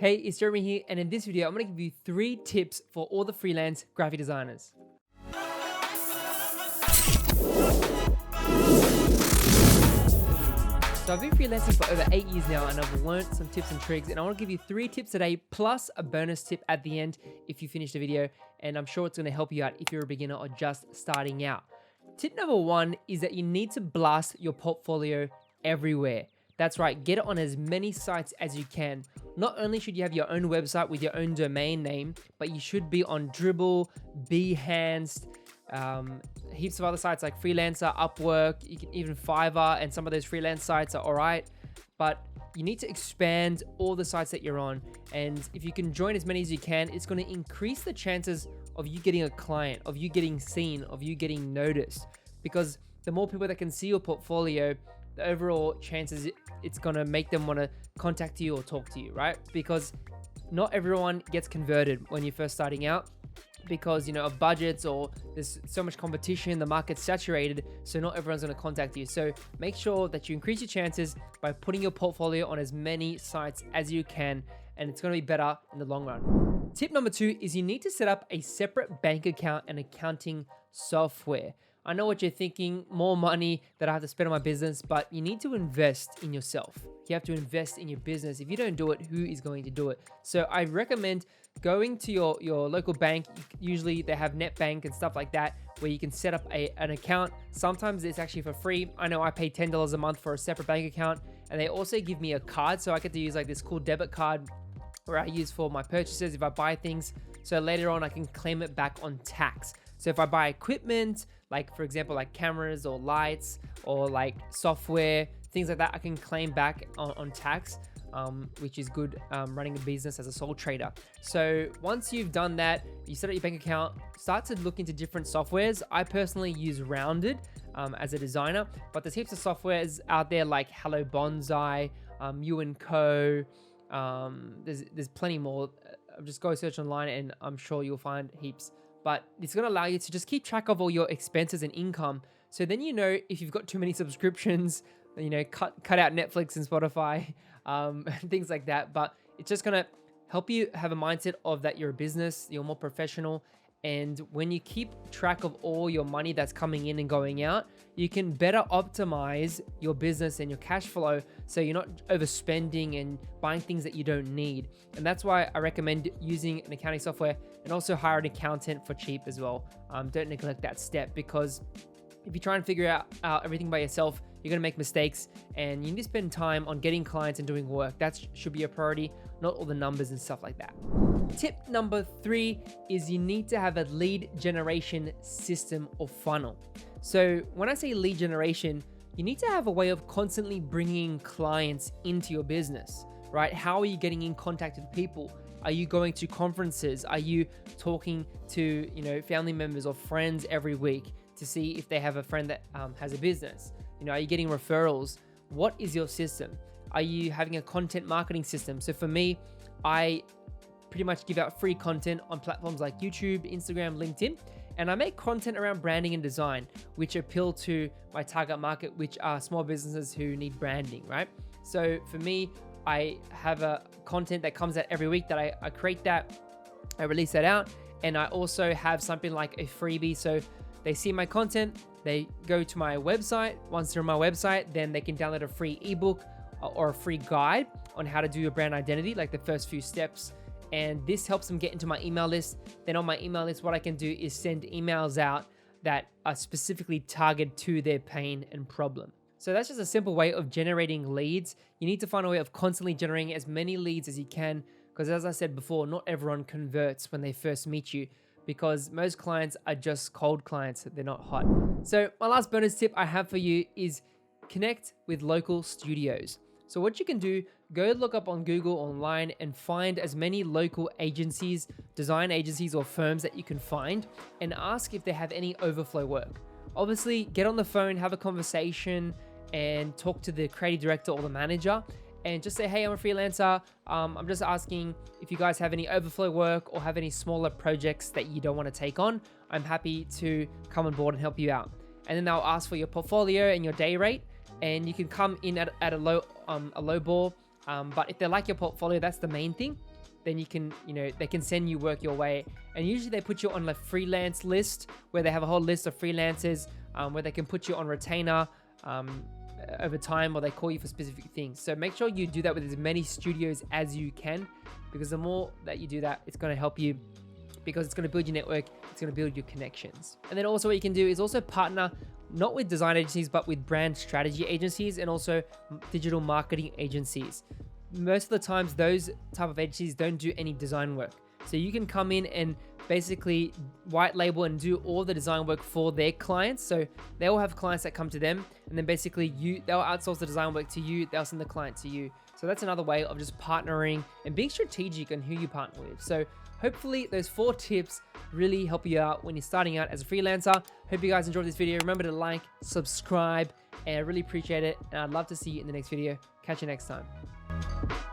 Hey, it's Jeremy here, and in this video, I'm going to give you 3 tips for all the freelance graphic designers. So I've been freelancing for over 8 years now, and I've learned some tips and tricks, and I want to give you 3 tips today, plus a bonus tip at the end if you finish the video, and I'm sure it's going to help you out if you're a beginner or just starting out. Tip number 1 is that you need to blast your portfolio everywhere. That's right, get it on as many sites as you can. Not only should you have your own website with your own domain name, but you should be on Dribbble, Behance, heaps of other sites like Freelancer, Upwork, you can even Fiverr, and some of those freelance sites are alright. But you need to expand all the sites that you're on. And if you can join as many as you can, it's going to increase the chances of you getting a client, of you getting seen, of you getting noticed. Because the more people that can see your portfolio, the overall chances it's going to make them want to contact you or talk to you, right? Because not everyone gets converted when you're first starting out because, of budgets, or there's so much competition, the market's saturated, so not everyone's going to contact you. So make sure that you increase your chances by putting your portfolio on as many sites as you can, and it's going to be better in the long run. Tip number 2 is you need to set up a separate bank account and accounting software. I know what you're thinking, more money that I have to spend on my business, but you need to invest in yourself. You have to invest in your business. If you don't do it, who is going to do it? So I recommend going to your local bank. Usually they have net bank and stuff like that, where you can set up an account. Sometimes it's actually for free. I know I pay $10 a month for a separate bank account, and they also give me a card. So I get to use like this cool debit card where I use for my purchases if I buy things. So later on I can claim it back on tax. So if I buy equipment, like for example, like cameras or lights or like software, things like that, I can claim back on tax, which is good running a business as a sole trader. So once you've done that, you set up your bank account, start to look into different softwares. I personally use Rounded as a designer, but there's heaps of softwares out there like Hello Bonsai, You & Co. There's plenty more. Just go search online and I'm sure you'll find heaps. But it's going to allow you to just keep track of all your expenses and income. So then if you've got too many subscriptions, cut out Netflix and Spotify, and things like that. But it's just going to help you have a mindset of that you're a business, you're more professional. And when you keep track of all your money that's coming in and going out, you can better optimize your business and your cash flow so you're not overspending and buying things that you don't need. And that's why I recommend using an accounting software, and also hire an accountant for cheap as well. Don't neglect that step, because if you try and figure out everything by yourself, you're going to make mistakes, and you need to spend time on getting clients and doing work. That should be a priority, not all the numbers and stuff like that. Tip number 3 is you need to have a lead generation system or funnel. So when I say lead generation, you need to have a way of constantly bringing clients into your business, right? How are you getting in contact with people? Are you going to conferences? Are you talking to, family members or friends every week to see if they have a friend that has a business? Are you getting referrals? What is your system? Are you having a content marketing system? So for me, I pretty much give out free content on platforms like YouTube, Instagram, LinkedIn, and I make content around branding and design, which appeal to my target market, which are small businesses who need branding, right? So for me, I have a content that comes out every week that I create that, I release that out, and I also have something like a freebie. So they see my content, they go to my website. Once they're on my website, then they can download a free ebook or a free guide on how to do your brand identity, like the first few steps. And this helps them get into my email list. Then on my email list, what I can do is send emails out that are specifically targeted to their pain and problem. So that's just a simple way of generating leads. You need to find a way of constantly generating as many leads as you can, because as I said before, not everyone converts when they first meet you, because most clients are just cold clients. They're not hot. So my last bonus tip I have for you is connect with local studios. So what you can do, go look up on Google online and find as many local agencies, design agencies or firms that you can find, and ask if they have any overflow work. Obviously, get on the phone, have a conversation, and talk to the creative director or the manager, and just say, hey, I'm a freelancer. I'm just asking if you guys have any overflow work or have any smaller projects that you don't want to take on. I'm happy to come on board and help you out. And then they'll ask for your portfolio and your day rate, and you can come in at a low ball. But if they like your portfolio, that's the main thing. then you can, they can send you work your way. And usually they put you on a freelance list where they have a whole list of freelancers where they can put you on retainer over time, or they call you for specific things. So make sure you do that with as many studios as you can, because the more that you do that, it's going to help you, because it's going to build your network, it's going to build your connections. And then also what you can do is also partner not with design agencies, but with brand strategy agencies and also digital marketing agencies. Most of the times, those type of agencies don't do any design work. So you can come in and basically white label and do all the design work for their clients. So they will have clients that come to them, and then basically they'll outsource the design work to you, they'll send the client to you. So that's another way of just partnering and being strategic on who you partner with. So hopefully those 4 tips really help you out when you're starting out as a freelancer. Hope you guys enjoyed this video. Remember to like, subscribe, and I really appreciate it. And I'd love to see you in the next video. Catch you next time.